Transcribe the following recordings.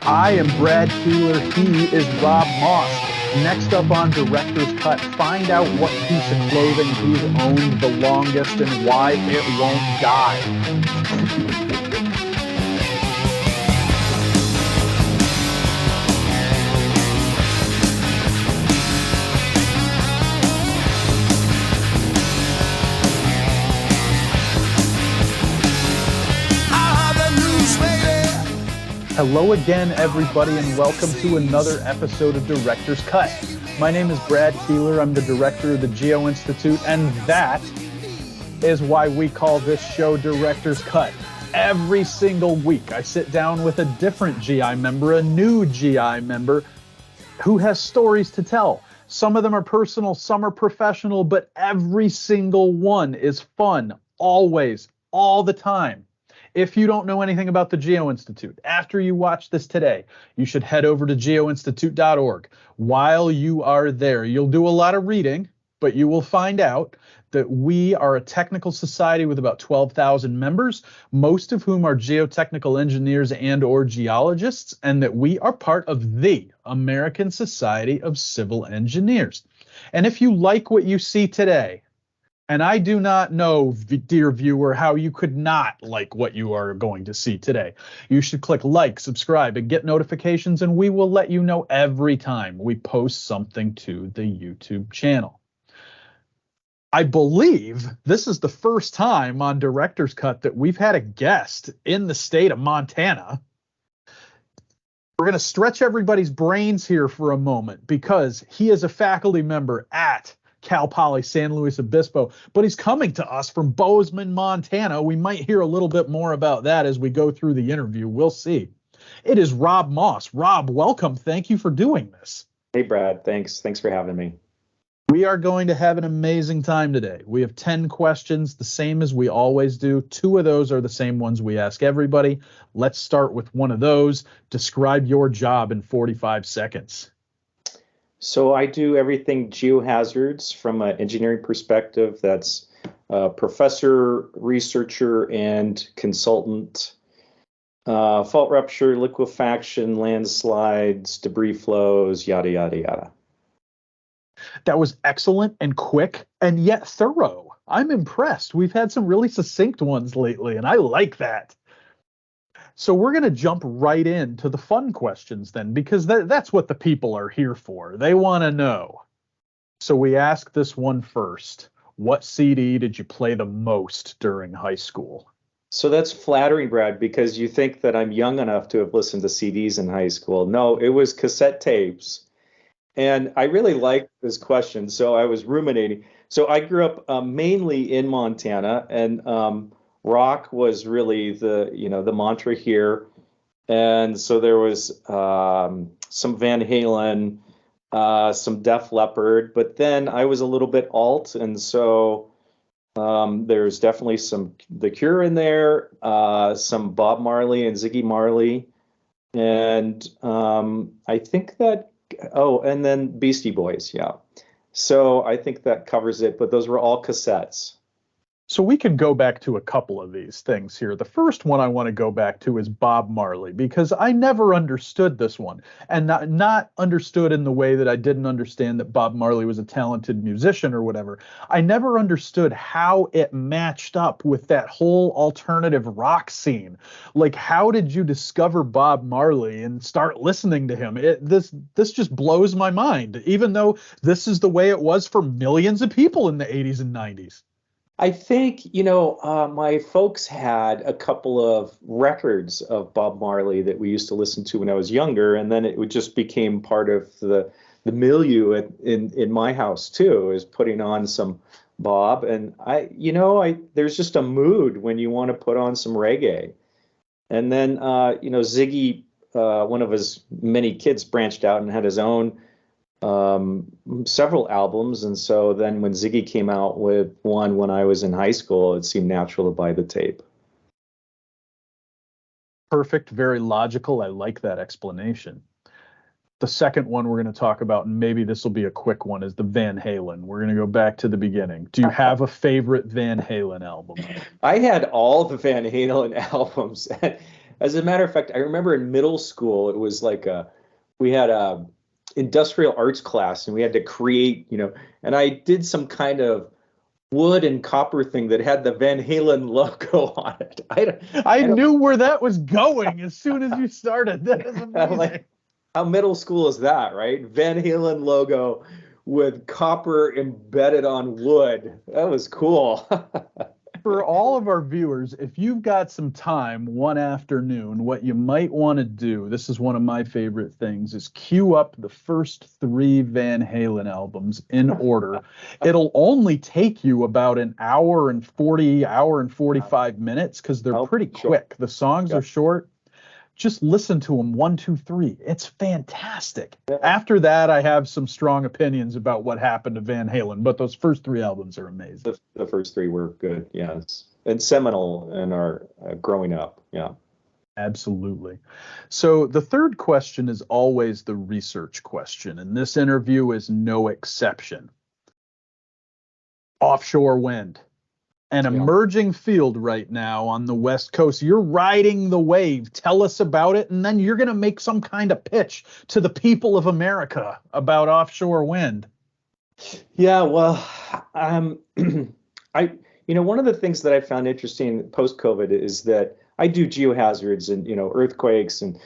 I am Brad Keelor. He is Robb Moss. Next up on Director's Cut, find out what piece of clothing he's owned the longest and why it won't die. Hello again, everybody, and welcome to another episode of Director's Cut. My name is Brad Keelor. I'm the director of the Geo-Institute, and that is why we call this show Director's Cut. Every single week, I sit down with a different GI member, a new GI member, who has stories to tell. Some of them are personal, some are professional, but every single one is fun, always, all the time. If you don't know anything about the Geo-Institute, after you watch this today, you should head over to geoinstitute.org. While you are there, you'll do a lot of reading, but you will find out that we are a technical society with about 12,000 members, most of whom are geotechnical engineers and or geologists, and that we are part of the American Society of Civil Engineers. And if you like what you see today, and I do not know, dear viewer, how you could not like what you are going to see today. You should click like, subscribe, and get notifications, and we will let you know every time we post something to the YouTube channel. I believe this is the first time on Director's Cut that we've had a guest in the state of Montana. We're going to stretch everybody's brains here for a moment because he is a faculty member at Cal Poly San Luis Obispo, but he's coming to us from Bozeman, Montana. We might hear a little bit more about that as we go through the interview. We'll see. It is Robb Moss. Robb, welcome. Thank you for doing this. Hey, Brad. Thanks for having me. We are going to have an amazing time today. We have 10 questions, the same as we always do. 2 of those are the same ones we ask everybody. Let's start with one of those. Describe your job in 45 seconds. So I do everything geohazards from an engineering perspective. That's professor, researcher, and consultant. Fault rupture, liquefaction, landslides, debris flows, yada, yada, yada. That was excellent and quick and yet thorough. I'm impressed. We've had some really succinct ones lately, and I like that. So we're going to jump right into the fun questions then, because that's what the people are here for. They want to know. So we ask this one first. What CD did you play the most during high school? So that's flattering, Brad, because you think that I'm young enough to have listened to CDs in high school. No, it was cassette tapes. And I really liked this question, so I was ruminating. So I grew up mainly in Montana, and rock was really the mantra here. And so there was some Van Halen, some Def Leppard, but then I was a little bit alt. And so there's definitely some The Cure in there, some Bob Marley and Ziggy Marley. And I think that, and then Beastie Boys. Yeah. So I think that covers it, but those were all cassettes. So we can go back to a couple of these things here. The first one I want to go back to is Bob Marley, because I never understood this one, and not understood in the way that I didn't understand that Bob Marley was a talented musician or whatever. I never understood how it matched up with that whole alternative rock scene. Like, how did you discover Bob Marley and start listening to him? This just blows my mind, even though this is the way it was for millions of people in the 80s and 90s. I think, my folks had a couple of records of Bob Marley that we used to listen to when I was younger, and then it just became part of the milieu in my house too, is putting on some Bob. And there's just a mood when you want to put on some reggae. And then, Ziggy, one of his many kids, branched out and had his own several albums, and so then when Ziggy came out with one when I was in high school, it seemed natural to buy the tape. Perfect, very logical. I like that explanation. The second one we're going to talk about, and maybe this will be a quick one, is the Van Halen. We're going to go back to the beginning. Do you have a favorite Van Halen album? I had all the Van Halen albums. As a matter of fact, I remember in middle school, it was like we had a industrial arts class and we had to create, and I did some kind of wood and copper thing that had the Van Halen logo on it. I knew where that was going as soon as you started. That is amazing. Like, how middle school is that, right? Van Halen logo with copper embedded on wood. That was cool. For all of our viewers, if you've got some time one afternoon, what you might want to do, this is one of my favorite things, is queue up the first 3 Van Halen albums in order. It'll only take you about an hour and 45 minutes because they're pretty quick. The songs are short. Just listen to them 1, 2, 3. It's fantastic. Yeah. After that, I have some strong opinions about what happened to Van Halen, but those first 3 albums are amazing. The first 3 were good, yes, and seminal in our growing up. Yeah, absolutely. So the third question is always the research question, and this interview is no exception. Offshore wind. An emerging field right now on the West Coast. You're riding the wave. Tell us about it, and then you're going to make some kind of pitch to the people of America about offshore wind. Yeah, well, one of the things that I found interesting post-COVID is that I do geohazards and, earthquakes and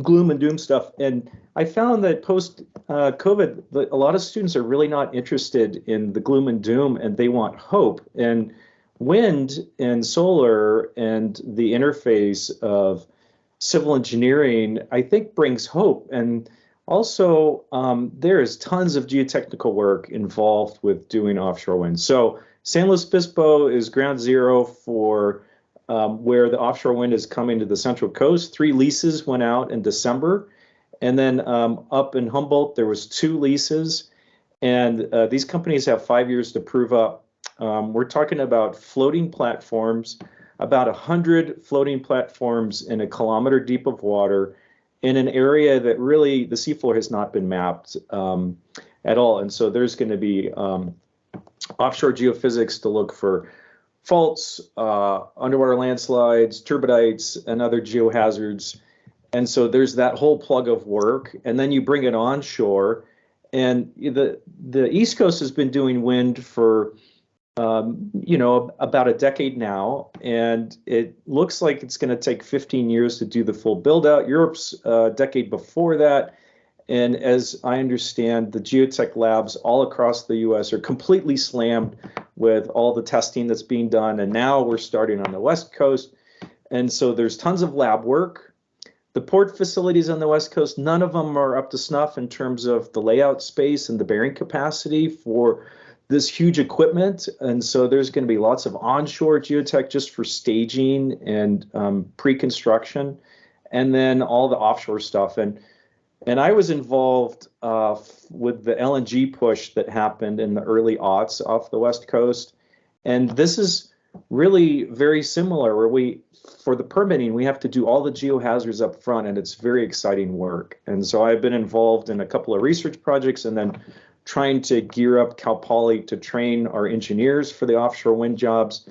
gloom and doom stuff. And I found that post-COVID, a lot of students are really not interested in the gloom and doom, and they want hope. And wind and solar and the interface of civil engineering, I think, brings hope. And also, there is tons of geotechnical work involved with doing offshore wind. So San Luis Obispo is ground zero for where the offshore wind is coming to the Central Coast. 3 leases went out in December. And then up in Humboldt, there was 2 leases. And these companies have 5 years to prove up. We're talking about floating platforms, about 100 floating platforms in a kilometer deep of water in an area that really the seafloor has not been mapped at all. And so there's going to be offshore geophysics to look for faults, underwater landslides, turbidites, and other geohazards. And so there's that whole plug of work. And then you bring it onshore. And the East Coast has been doing wind for about a decade now, and it looks like it's going to take 15 years to do the full build out. Europe's a decade before that. And as I understand, the geotech labs all across the U.S. are completely slammed with all the testing that's being done. And now we're starting on the West Coast. And so there's tons of lab work. The port facilities on the West Coast, none of them are up to snuff in terms of the layout space and the bearing capacity for this huge equipment. And so there's going to be lots of onshore geotech just for staging and pre-construction, and then all the offshore stuff. And I was involved with the LNG push that happened in the early aughts off the West Coast. And this is really very similar, where for the permitting, we have to do all the geohazards up front, and it's very exciting work. And so I've been involved in a couple of research projects, and then trying to gear up Cal Poly to train our engineers for the offshore wind jobs.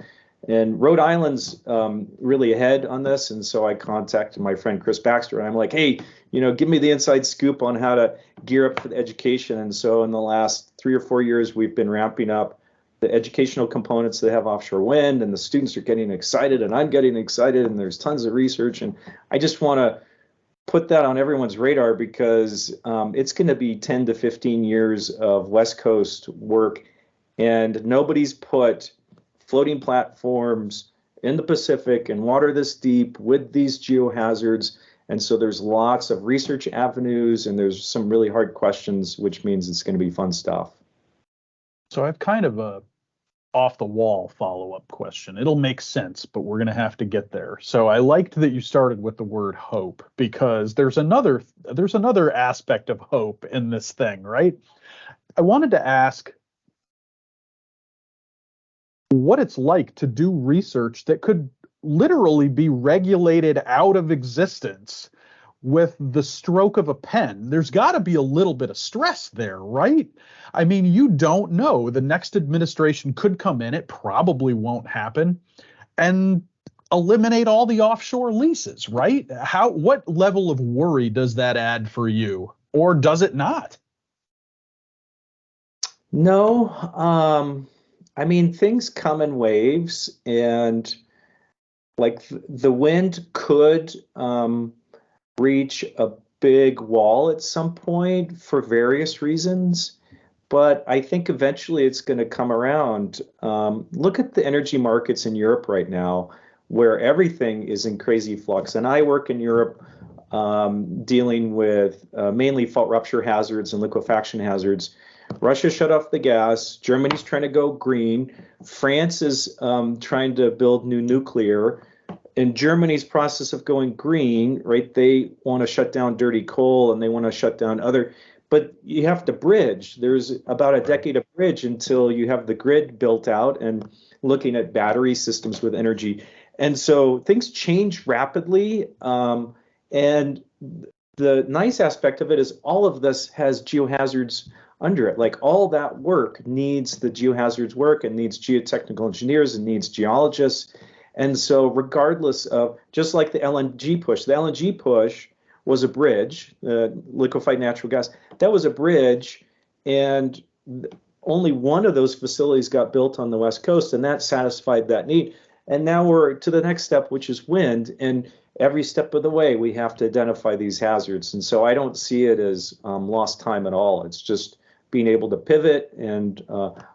And Rhode Island's really ahead on this. And so I contacted my friend Chris Baxter, and I'm like, hey, give me the inside scoop on how to gear up for the education. And so in the last 3 or 4 years, we've been ramping up the educational components that have offshore wind, and the students are getting excited, and I'm getting excited, and there's tons of research. And I just want to put that on everyone's radar, because it's going to be 10 to 15 years of West Coast work, and nobody's put floating platforms in the Pacific and water this deep with these geohazards. And so there's lots of research avenues, and there's some really hard questions, which means it's going to be fun stuff. So I have kind of a off the wall follow-up question. It'll make sense, but we're going to have to get there. So I liked that you started with the word hope, because there's another aspect of hope in this thing, right? I wanted to ask what it's like to do research that could literally be regulated out of existence with the stroke of a pen. There's got to be a little bit of stress there, right? I mean, you don't know. The next administration could come in. It probably won't happen. And eliminate all the offshore leases, right? What level of worry does that add for you, or does it not? No, I mean, things come in waves, and like the wind could reach a big wall at some point for various reasons, but I think eventually it's going to come around. Look at the energy markets in Europe right now, where everything is in crazy flux. And I work in Europe dealing with mainly fault rupture hazards and liquefaction hazards. Russia shut off the gas. Germany's trying to go green. France is trying to build new nuclear. In Germany's process of going green, right, they want to shut down dirty coal and they want to shut down other, but you have to bridge. There's about a decade of bridge until you have the grid built out and looking at battery systems with energy. And so things change rapidly. And the nice aspect of it is all of this has geohazards under it. Like all that work needs the geohazards work and needs geotechnical engineers and needs geologists. And so regardless of, just like the LNG push was a bridge, liquefied natural gas, that was a bridge, and only one of those facilities got built on the West Coast, and that satisfied that need. And now we're to the next step, which is wind, and every step of the way we have to identify these hazards. And so I don't see it as lost time at all. It's just being able to pivot and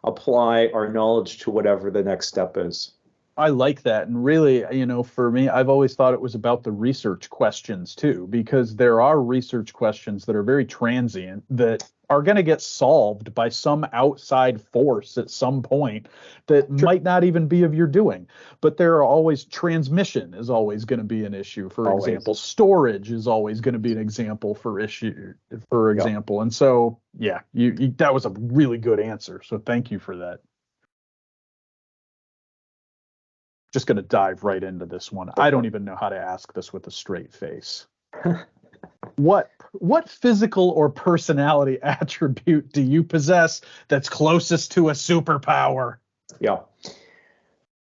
apply our knowledge to whatever the next step is. I like that. And really, for me, I've always thought it was about the research questions too, because there are research questions that are very transient that are going to get solved by some outside force at some point that might not even be of your doing. But there are always, transmission is always going to be an issue, for example. Storage is always going to be an example for example. Yep. And so, yeah, you that was a really good answer. So thank you for that. Just going to dive right into this one. I don't even know how to ask this with a straight face. What physical or personality attribute do you possess that's closest to a superpower? Yeah.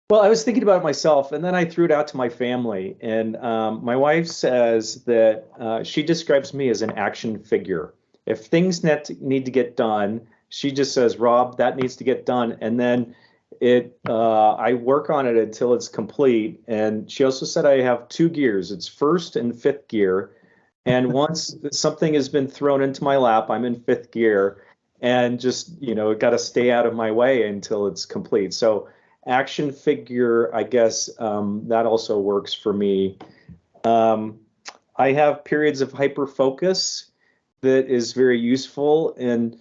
Well, I was thinking about it myself, and then I threw it out to my family. And my wife says that she describes me as an action figure. If things need to get done, she just says, Rob, that needs to get done. And then I work on it until it's complete. And she also said I have two gears. It's first and fifth gear. And once something has been thrown into my lap, I'm in fifth gear and just, got to stay out of my way until it's complete. So action figure, I guess that also works for me. I have periods of hyper focus that is very useful. And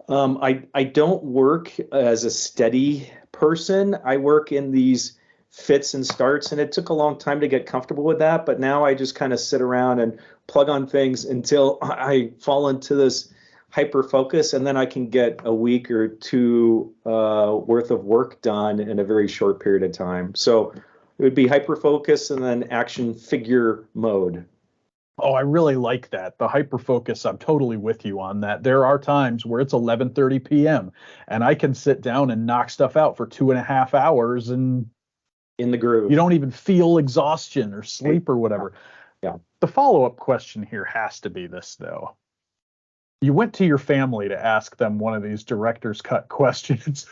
I don't work as a steady person. I work in these fits and starts, and it took a long time to get comfortable with that. But now I just kind of sit around and plug on things until I fall into this hyper focus, and then I can get a week or two worth of work done in a very short period of time. So it would be hyper focus and then action figure mode. Oh, I really like that. The hyper focus, I'm totally with you on that. There are times where it's 11:30 p.m. and I can sit down and knock stuff out for 2.5 hours and in the groove. You don't even feel exhaustion or sleep or whatever. Yeah. The follow-up question here has to be this, though. You went to your family to ask them one of these director's cut questions.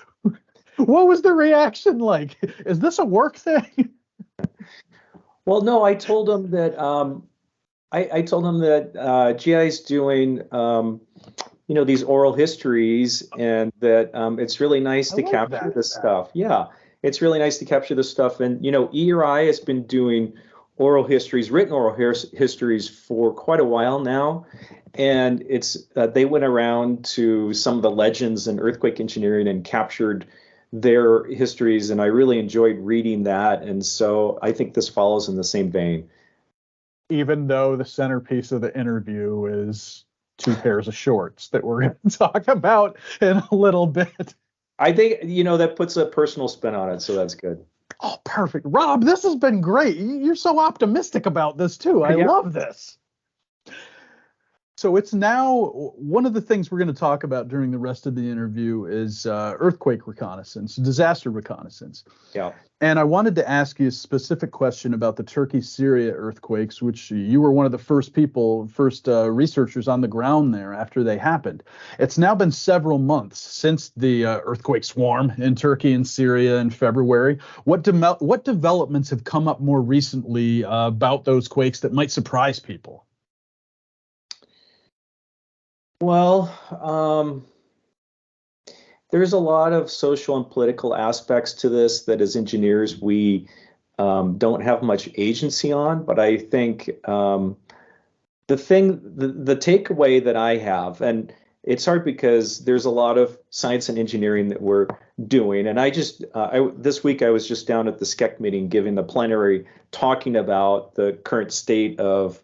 What was the reaction like? Is this a work thing? Well, no, I told them that I told them that GI is doing these oral histories, and that it's really nice to capture this stuff. Yeah, it's really nice to capture this stuff. And ERI has been doing oral histories, written oral histories for quite a while now. And it's they went around to some of the legends in earthquake engineering and captured their histories, and I really enjoyed reading that. And so I think this follows in the same vein. Even though the centerpiece of the interview is two pairs of shorts that we're going to talk about in a little bit. I think, that puts a personal spin on it, so that's good. Oh, perfect. Rob, this has been great. You're so optimistic about this, too. I love this. So it's now one of the things we're going to talk about during the rest of the interview is earthquake reconnaissance, disaster reconnaissance. Yeah. And I wanted to ask you a specific question about the Turkey-Syria earthquakes, which you were one of the first researchers on the ground there after they happened. It's now been several months since the earthquake swarm in Turkey and Syria in February. What developments have come up more recently about those quakes that might surprise people? Well, there's a lot of social and political aspects to this that as engineers we don't have much agency on, but I think the takeaway that I have, and it's hard because there's a lot of science and engineering that we're doing, and this week I was just down at the SCEC meeting giving the plenary talking about the current state of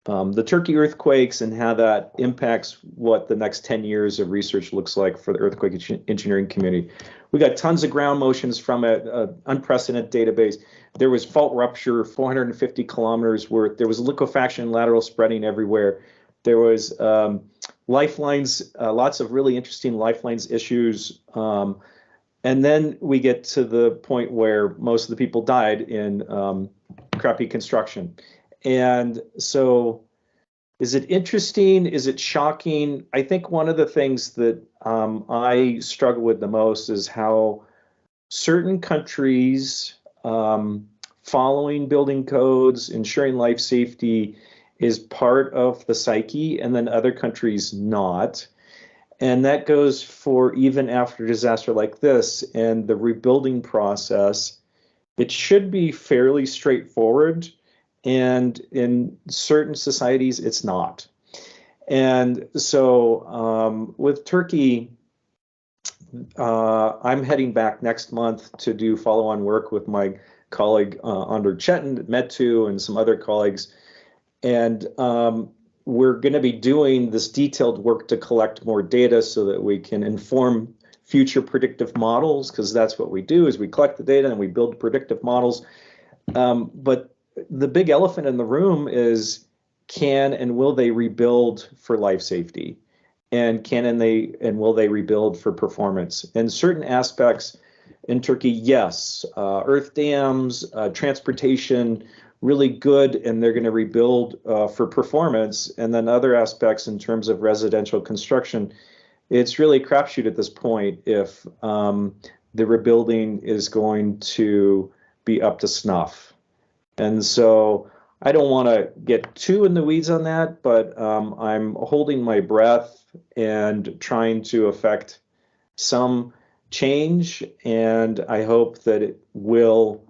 the Turkey earthquakes and how that impacts what the next 10 years of research looks like for the earthquake engineering community. We got tons of ground motions from an unprecedented database. There was fault rupture, 450 kilometers worth. There was liquefaction, lateral spreading everywhere. There was lifelines, lots of really interesting lifelines issues. And then we get to the point where most of the people died in crappy construction. And so is it interesting? Is it shocking? I think one of the things that I struggle with the most is how certain countries following building codes, ensuring life safety is part of the psyche, and then other countries not. And that goes for even after a disaster like this and the rebuilding process. It should be fairly straightforward. And in certain societies, it's not. And so with Turkey, I'm heading back next month to do follow-on work with my colleague Andor Chetin at Med2 and some other colleagues. And we're going to be doing this detailed work to collect more data so that we can inform future predictive models, because that's what we do, is we collect the data and we build predictive models. But the big elephant in the room is can and will they rebuild for life safety? And will they rebuild for performance? And certain aspects in Turkey, yes, earth dams, transportation, really good, and they're going to rebuild for performance. And then other aspects in terms of residential construction, it's really a crapshoot at this point if the rebuilding is going to be up to snuff. And so I don't want to get too in the weeds on that, but I'm holding my breath and trying to affect some change. And I hope that it will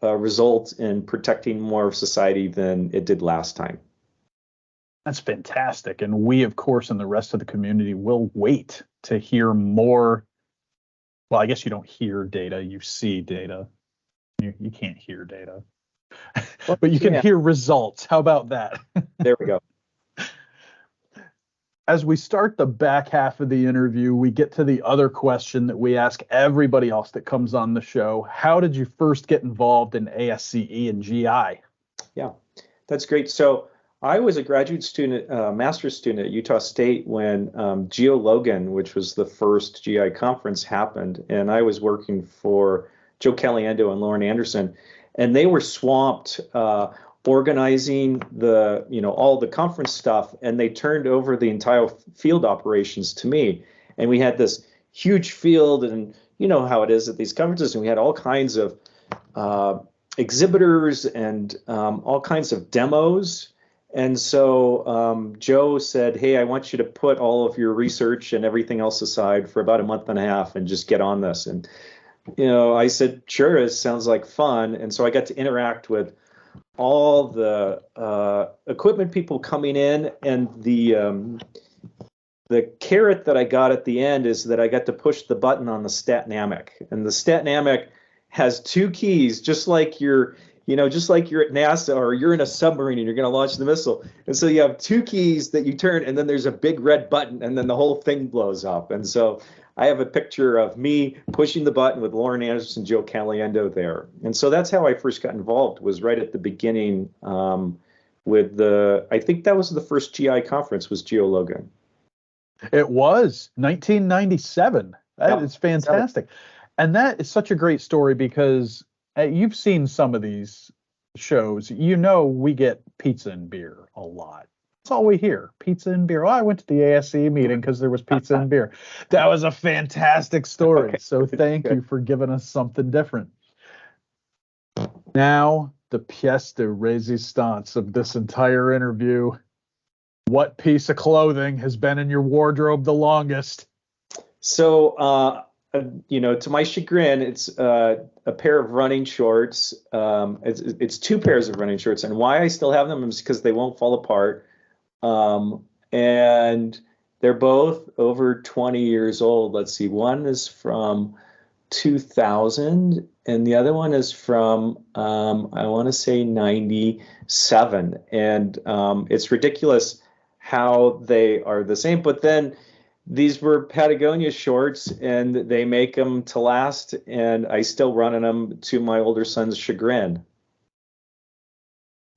result in protecting more of society than it did last time. That's fantastic. And we, of course, and the rest of the community will wait to hear more. Well, I guess you don't hear data, you see data. You can't hear data. But you can hear results. How about that? There we go. As we start the back half of the interview, we get to the other question that we ask everybody else that comes on the show. How did you first get involved in ASCE and GI? Yeah, that's great. So I was a graduate student, master's student at Utah State when Geo Logan, which was the first GI conference, happened. And I was working for Joe Caliendo and Lauren Anderson. And they were swamped organizing all the conference stuff, and they turned over the entire field operations to me. And we had this huge field, and you know how it is at these conferences, and we had all kinds of exhibitors and all kinds of demos. And so Joe said, hey, I want you to put all of your research and everything else aside for about a month and a half and just get on this. And I said, sure, it sounds like fun. And so I got to interact with all the equipment people coming in, and the carrot that I got at the end is that I got to push the button on the Statnamic. And the Statnamic has two keys, just like you're at NASA or you're in a submarine and you're going to launch the missile. And so you have two keys that you turn, and then there's a big red button, and then the whole thing blows up. And so I have a picture of me pushing the button with Lauren Anderson and Joe Caliendo there. And so that's how I first got involved, was right at the beginning with I think that was the first GI conference, was Geo Logan. It was 1997. That Yep. is fantastic. And that is such a great story because you've seen some of these shows. You know, we get pizza and beer a lot. That's all we hear, pizza and beer. Oh, I went to the ASCE meeting because there was pizza and beer. That was a fantastic story. Okay. So thank you for giving us something different. Now, the pièce de résistance of this entire interview. What piece of clothing has been in your wardrobe the longest? So, to my chagrin, it's a pair of running shorts. It's two pairs of running shorts, and why I still have them is because they won't fall apart. And they're both over 20 years old. Let's see, one is from 2000, and the other one is from I want to say 97. And it's ridiculous how they are the same, but then these were Patagonia shorts, and they make them to last, and I still run in them to my older son's chagrin.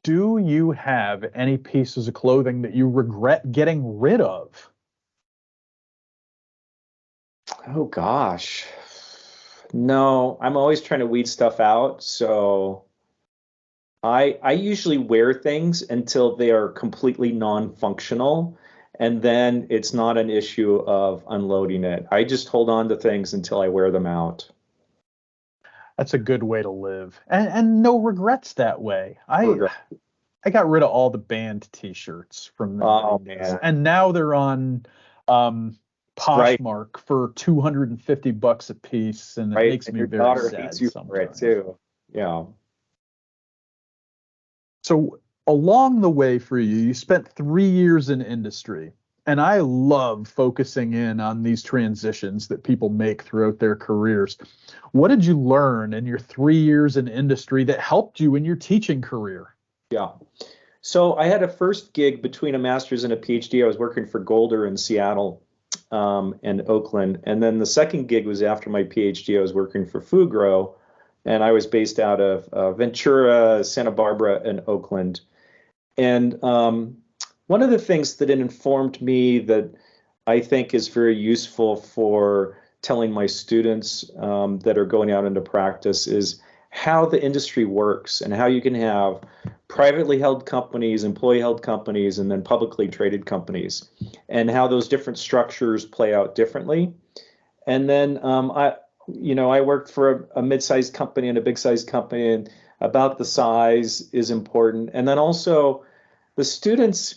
Do you have any pieces of clothing that you regret getting rid of? Oh gosh. No, I'm always trying to weed stuff out, so I usually wear things until they are completely non-functional, and then it's not an issue of unloading it. I just hold on to things until I wear them out. That's a good way to live, and no regrets that way. I got rid of all the band T-shirts from the 90s, Man. and now they're on Poshmark for $250 a piece, and it makes And me your very daughter sad hates you for it sometimes. too. Yeah. So along the way for you, you spent 3 years in industry. And I love focusing in on these transitions that people make throughout their careers. What did you learn in your 3 years in industry that helped you in your teaching career? Yeah. So I had a first gig between a master's and a PhD. I was working for Golder in Seattle and Oakland. And then the second gig was after my PhD. I was working for Fugro, and I was based out of Ventura, Santa Barbara, and Oakland. And one of the things that it informed me that I think is very useful for telling my students that are going out into practice is how the industry works and how you can have privately held companies, employee held companies, and then publicly traded companies, and how those different structures play out differently. And then I worked for a mid-sized company and a big-sized company, and about the size is important. And then also the students,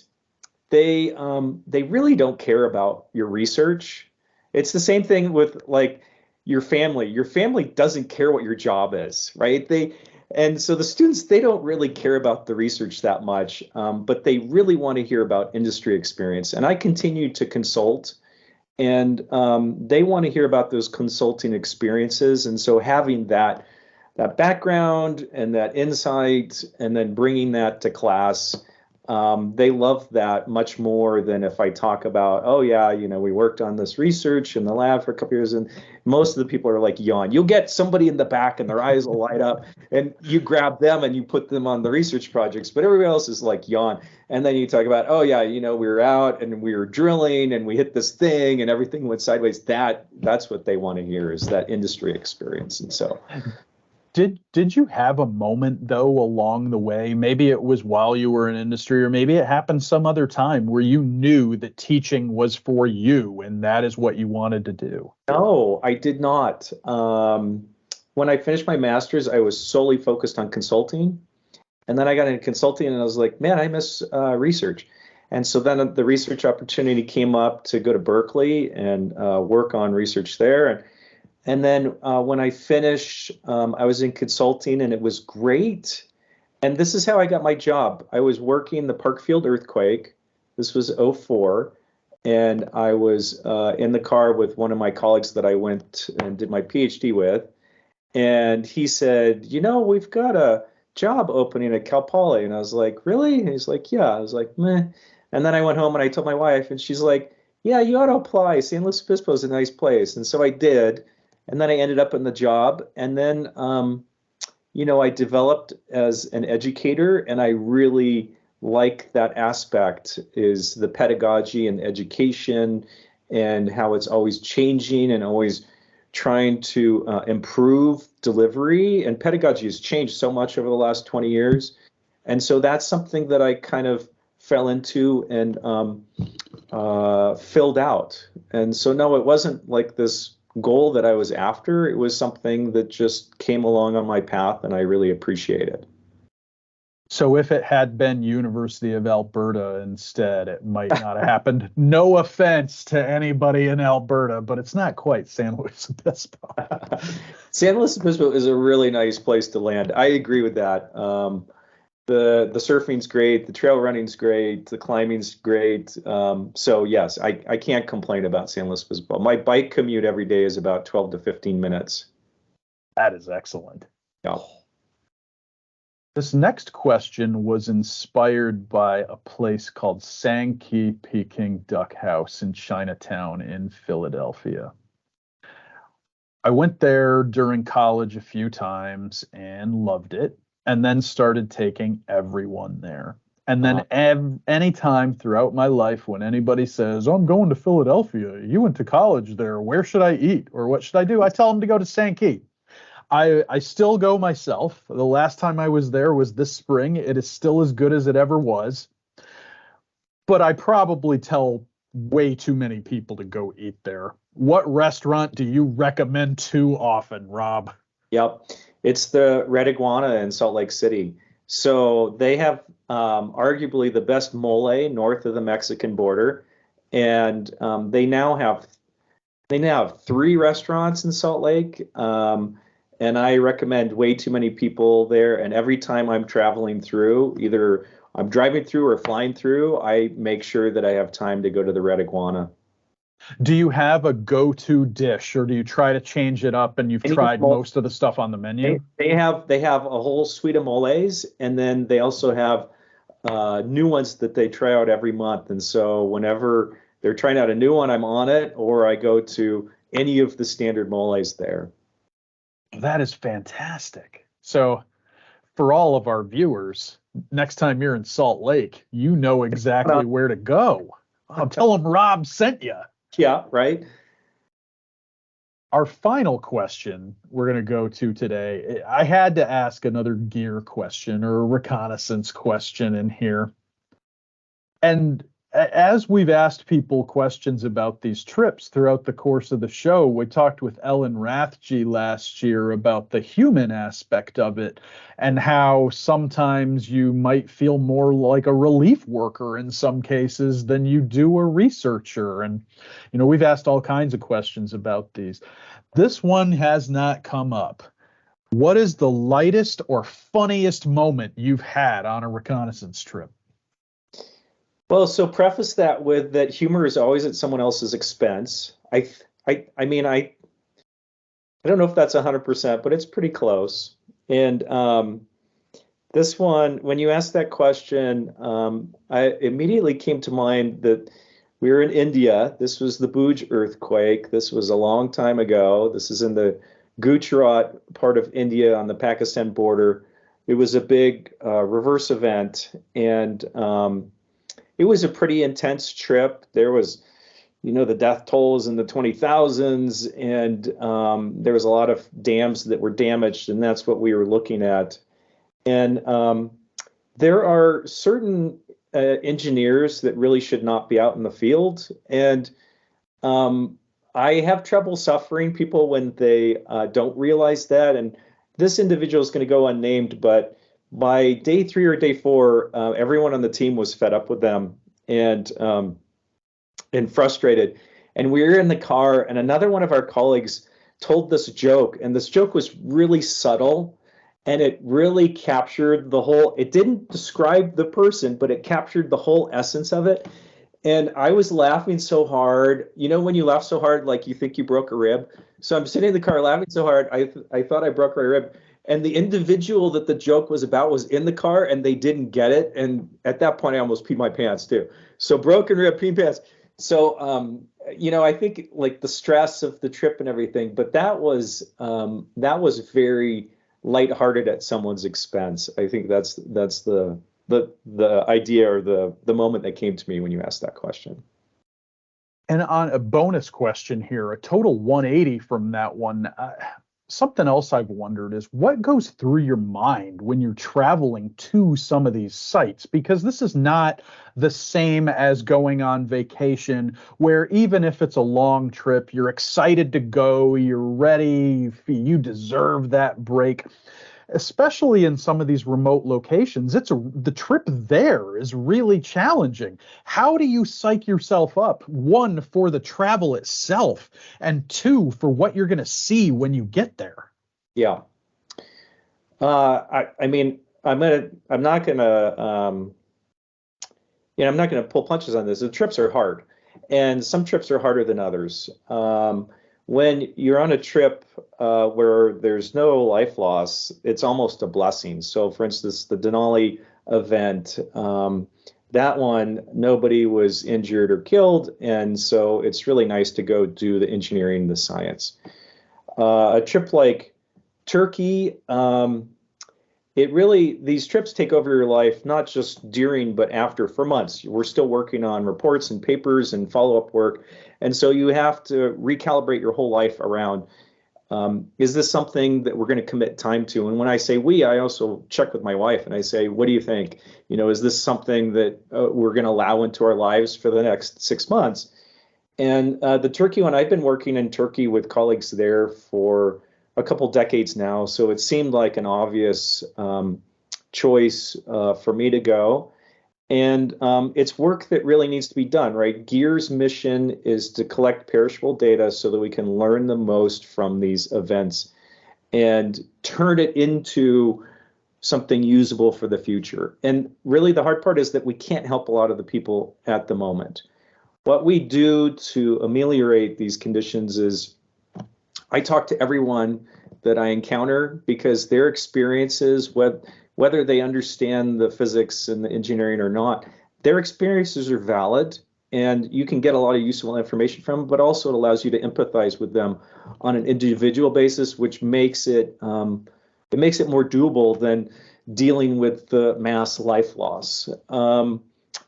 they really don't care about your research. It's the same thing with like your family. Your family doesn't care what your job is, right? And so the students, they don't really care about the research that much, but they really want to hear about industry experience. And I continue to consult, and they want to hear about those consulting experiences. And so having that background and that insight, and then bringing that to class, they love that much more than if I talk about, oh yeah, we worked on this research in the lab for a couple years, and most of the people are like yawn. You'll get somebody in the back and their eyes will light up, and you grab them and you put them on the research projects, but everybody else is like yawn. And then you talk about, oh yeah, we were out and we were drilling and we hit this thing and everything went sideways. That's what they want to hear, is that industry experience. And so Did you have a moment though along the way? Maybe it was while you were in industry, or maybe it happened some other time where you knew that teaching was for you and that is what you wanted to do. No, I did not. When I finished my master's, I was solely focused on consulting. And then I got into consulting and I was like, man, I miss research. And so then the research opportunity came up to go to Berkeley and work on research there. And then when I finished, I was in consulting, and it was great. And this is how I got my job. I was working the Parkfield earthquake. This was 04. And I was in the car with one of my colleagues that I went and did my PhD with. And he said, we've got a job opening at Cal Poly. And I was like, really? And he's like, yeah. I was like, meh. And then I went home and I told my wife, and she's like, yeah, you ought to apply. San Luis Obispo is a nice place. And so I did. And then I ended up in the job. And then, I developed as an educator, and I really like that aspect is the pedagogy and education and how it's always changing and always trying to improve delivery. And pedagogy has changed so much over the last 20 years. And so that's something that I kind of fell into and filled out. And so, no, it wasn't like this goal that I was after. It was something that just came along on my path, and I really appreciate it. So if it had been University of Alberta instead, it might not have happened. No offense to anybody in Alberta, but it's not quite San Luis Obispo. San Luis Obispo is a really nice place to land. I agree with that. The surfing's great, the trail running's great, the climbing's great. So yes, I can't complain about San Luis Obispo. My bike commute every day is about 12 to 15 minutes. That is excellent. Yeah. This next question was inspired by a place called Sankey Peking Duck House in Chinatown in Philadelphia. I went there during college a few times and loved it, and then started taking everyone there. And then any time throughout my life when anybody says, "Oh, I'm going to Philadelphia, you went to college there, where should I eat or what should I do?" I tell them to go to Sankey. I still go myself. The last time I was there was this spring. It is still as good as it ever was. But I probably tell way too many people to go eat there. What restaurant do you recommend too often, Rob? Yep. It's the Red Iguana in Salt Lake City. So they have arguably the best mole north of the Mexican border. And they now have 3 restaurants in Salt Lake. And I recommend way too many people there. And every time I'm traveling through, either I'm driving through or flying through, I make sure that I have time to go to the Red Iguana. Do you have a go-to dish, or do you try to change it up and you've tried most of the stuff on the menu? They have a whole suite of moles, and then they also have new ones that they try out every month. And so whenever they're trying out a new one, I'm on it, or I go to any of the standard moles there. That is fantastic. So for all of our viewers, next time you're in Salt Lake, you know exactly where to go. I'll tell them Rob sent you. Yeah, right. Our final question we're going to go to today, I had to ask another gear question or a reconnaissance question in here. And as we've asked people questions about these trips throughout the course of the show, we talked with Ellen Rathje last year about the human aspect of it and how sometimes you might feel more like a relief worker in some cases than you do a researcher. And, you know, we've asked all kinds of questions about these. This one has not come up. What is the lightest or funniest moment you've had on a reconnaissance trip? Well, so preface that with that humor is always at someone else's expense. I mean, I don't know if that's 100%, but it's pretty close. And this one, when you asked that question, I immediately came to mind that we were in India. This was the Bhuj earthquake. This was a long time ago. This is in the Gujarat part of India on the Pakistan border. It was a big reverse event, and it was a pretty intense trip. There was, you know, the death tolls in the 20,000s, and there was a lot of dams that were damaged, and that's what we were looking at. And there are certain engineers that really should not be out in the field. And I have trouble suffering people when they don't realize that. And this individual is going to go unnamed, but by day 3 or day 4, everyone on the team was fed up with them and frustrated. And we were in the car, and another one of our colleagues told this joke, and this joke was really subtle, and it really captured the whole. It didn't describe the person, but it captured the whole essence of it. And I was laughing so hard. You know, when you laugh so hard, like you think you broke a rib. So I'm sitting in the car laughing so hard, I thought I broke my rib. And the individual that the joke was about was in the car, and they didn't get it. And at that point, I almost peed my pants too. So broken rib, peed pants. So, you know, I think like the stress of the trip and everything, but that was very lighthearted at someone's expense. I think that's the the idea or the moment that came to me when you asked that question. And on a bonus question here, a total 180 from that one. Something else I've wondered is what goes through your mind when you're traveling to some of these sites? Because this is not the same as going on vacation, where even if it's a long trip, you're excited to go, you're ready, you deserve that break. Especially in some of these remote locations, the trip there is really challenging. How do you psych yourself up? One, for the travel itself, and two, for what you're going to see when you get there. Yeah. I mean, I'm not gonna, I'm not gonna pull punches on this. The trips are hard, and some trips are harder than others. When you're on a trip where there's no life loss, it's almost a blessing. So, for instance, the Denali event, that one, nobody was injured or killed, and so it's really nice to go do the engineering, the science. A trip like Turkey, these trips take over your life, not just during, but after, for months. We're still working on reports and papers and follow-up work. And so you have to recalibrate your whole life around, is this something that we're going to commit time to? And when I say we, I also check with my wife and I say, what do you think? Is this something that we're going to allow into our lives for the next 6 months? And the Turkey one, I've been working in Turkey with colleagues there for a couple decades now, so it seemed like an obvious choice for me to go. And it's work that really needs to be done, right? GEAR's mission is to collect perishable data so that we can learn the most from these events and turn it into something usable for the future. And really the hard part is that we can't help a lot of the people at the moment. What we do to ameliorate these conditions is I talk to everyone that I encounter because their experiences, whether they understand the physics and the engineering or not, their experiences are valid and you can get a lot of useful information from them, but also it allows you to empathize with them on an individual basis, which makes it more doable than dealing with the mass life loss. And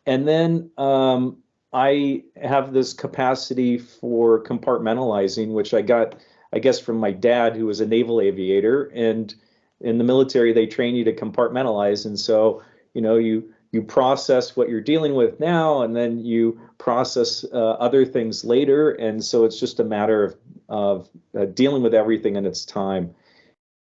then I have this capacity for compartmentalizing, which I got, I guess, from my dad, who was a naval aviator. And in the military, they train you to compartmentalize. And so, you process what you're dealing with now, and then you process other things later. And so it's just a matter of dealing with everything in its time.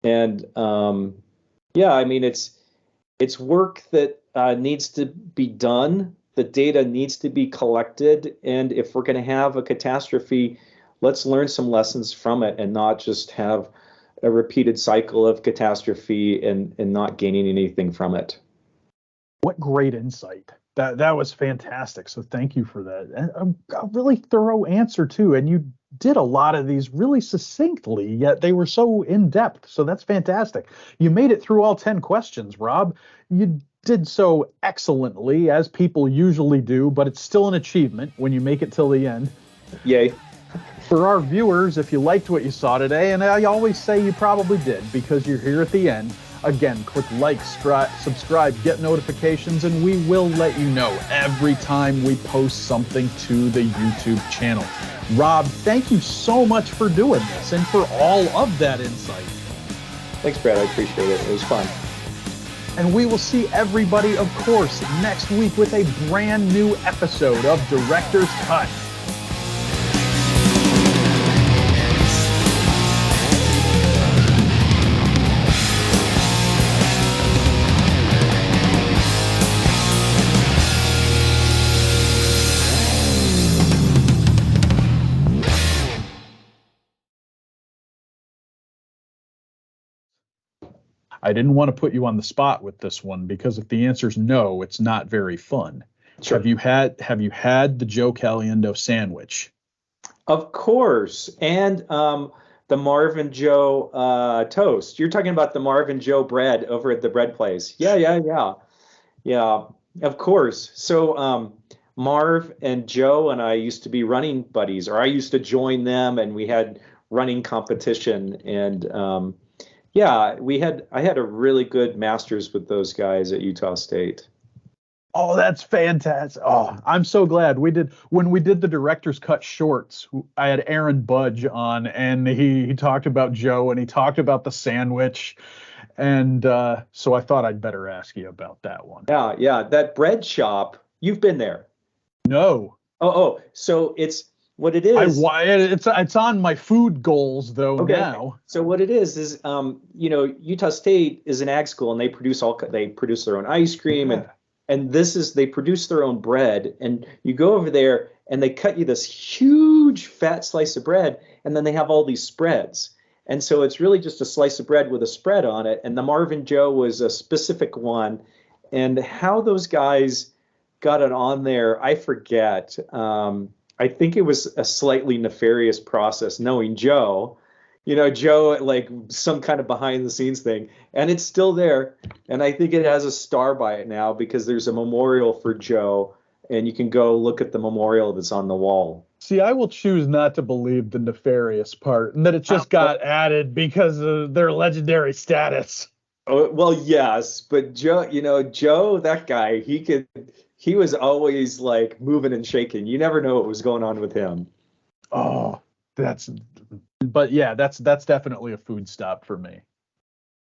And I mean, it's work that needs to be done. The data needs to be collected. And if we're going to have a catastrophe, let's learn some lessons from it and not just have a repeated cycle of catastrophe and not gaining anything from it. What great insight. That was fantastic. So thank you for that. And a really thorough answer too. And you did a lot of these really succinctly, yet they were so in depth. So that's fantastic. You made it through all 10 questions, Rob. You did so excellently, as people usually do, but it's still an achievement when you make it till the end. Yay. For our viewers, if you liked what you saw today, and I always say you probably did because you're here at the end, again, click like, subscribe, get notifications, and we will let you know every time we post something to the YouTube channel. Rob, thank you so much for doing this and for all of that insight. Thanks, Brad. I appreciate it. It was fun. And we will see everybody, of course, next week with a brand new episode of Director's Cut. I didn't want to put you on the spot with this one because if the answer is no, it's not very fun. Sure. Have you had the Joe Caliendo sandwich? Of course. And the Marvin Joe toast. You're talking about the Marvin Joe bread over at the bread place. Yeah, of course. So Marv and Joe and I used to be running buddies, or I used to join them and we had running competition. And I had a really good masters with those guys at Utah State. Oh, that's fantastic. Oh, I'm so glad when we did the director's cut shorts. I had Aaron Budge on, and he talked about Joe, and he talked about the sandwich, and so I thought I'd better ask you about that one. Yeah, yeah. That bread shop, you've been there. No, So it's what it I is. why it's on my food goals though Okay. now. So what it is, Utah State is an ag school, and they produce their own ice cream, Yeah. and they produce their own bread, and you go over there and they cut you this huge fat slice of bread, and then they have all these spreads. And so it's really just a slice of bread with a spread on it. And the Marvin Joe was a specific one. And how those guys got it on there, I forget. I think it was a slightly nefarious process, knowing Joe, Joe, like some kind of behind the scenes thing, and it's still there. And I think it has a star by it now because there's a memorial for Joe, and you can go look at the memorial that's on the wall. See, I will choose not to believe the nefarious part and that it just got added because of their legendary status. Oh, well, yes, but Joe, that guy, he was always like moving and shaking. You never know what was going on with him. Oh, but yeah, that's definitely a food stop for me.